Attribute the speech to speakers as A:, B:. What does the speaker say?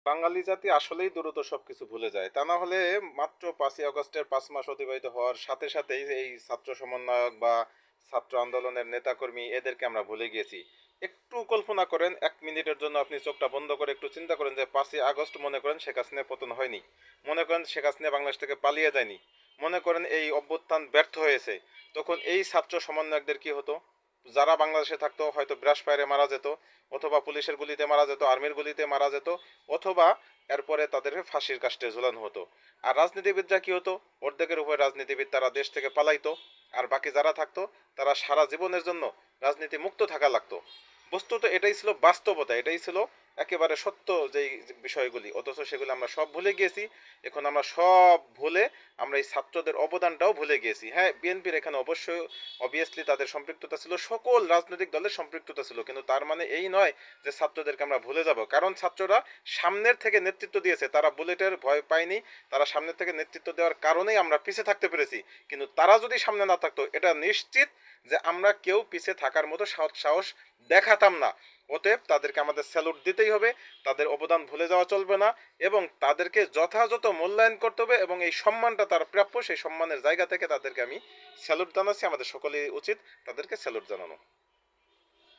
A: বাঙালি জাতি আসলেই দ্রুত সবকিছু ভুলে যায়। তা না হলে মাত্র ৫ই আগস্টের ৫ মাস অতিবাহিত হওয়ার সাথে সাথেই এই ছাত্র সমন্বয়ক বা ছাত্র আন্দোলনের নেতাকর্মী এদেরকে আমরা ভুলে গিয়েছি। একটু কল্পনা করেন, ১ মিনিটের জন্য আপনি চোখটা বন্ধ করে একটু চিন্তা করেন যে ৫ই আগস্ট মনে করেন শেখ হাসিনার পতন হয়নি। মনে করেন শেখ হাসিনা বাংলাদেশ থেকে পালিয়ে যায়নি। মনে করেন এই অভ্যুত্থান ব্যর্থ হয়েছে। তখন এই ছাত্র সমন্বয়কদের কি হতো? যারা বাংলাদেশে থাকতো হয়তো ব্রাশ ফায়ারে মারা যেত, অথবা পুলিশের গুলিতে মারা যেত, আর্মির গুলিতে মারা যেত, অথবা এরপরে তাদের ফাঁসির কাস্টে ঝুলানো হতো। আর রাজনীতিবিদরা কি হতো? অর্ধেকের উপর রাজনীতিবিদ তারা দেশ থেকে পালাইতো। আর বাকি যারা থাকতো তারা সারা জীবনের জন্য রাজনীতি মুক্ত থাকা লাগতো। বস্তুত এটাই ছিল বাস্তবতা, এটাই ছিল একেবারে সত্য যেই বিষয়গুলি, অথচ সেগুলো আমরা সব ভুলে গিয়েছি। এখন আমরা সব ভুলে আমরা এই ছাত্রদের অবদানটাও ভুলে গিয়েছি। হ্যাঁ, বিএনপির এখানে অবশ্যই অবভিয়াসলি তাদের সম্পৃক্ততা ছিল, সকল রাজনৈতিক দলের সম্পৃক্ততা ছিল, কিন্তু তার মানে এই নয় যে ছাত্রদেরকে আমরা ভুলে যাব। কারণ ছাত্ররা সামনের থেকে নেতৃত্ব দিয়েছে, তারা বুলেটের ভয় পায়নি। তারা সামনের থেকে নেতৃত্ব দেওয়ার কারণেই আমরা পিছিয়ে থাকতে পেরেছি। কিন্তু তারা যদি সামনে না থাকতো, এটা নিশ্চিত যে আমরা কেউ পিছিয়ে থাকার মতো সাহস দেখাতাম না। অতএব তাদেরকে আমাদের স্যালুট দিতেই হবে, তাদের অবদান ভুলে যাওয়া চলবে না, এবং তাদেরকে যথাযথ মূল্যায়ন করতে হবে, এবং এই সম্মানটা তার প্রাপ্য, সেই সম্মানের জায়গা থেকে তাদেরকে আমি স্যালুট জানাচ্ছি। আমাদের সকলেই উচিত তাদেরকে স্যালুট জানানো।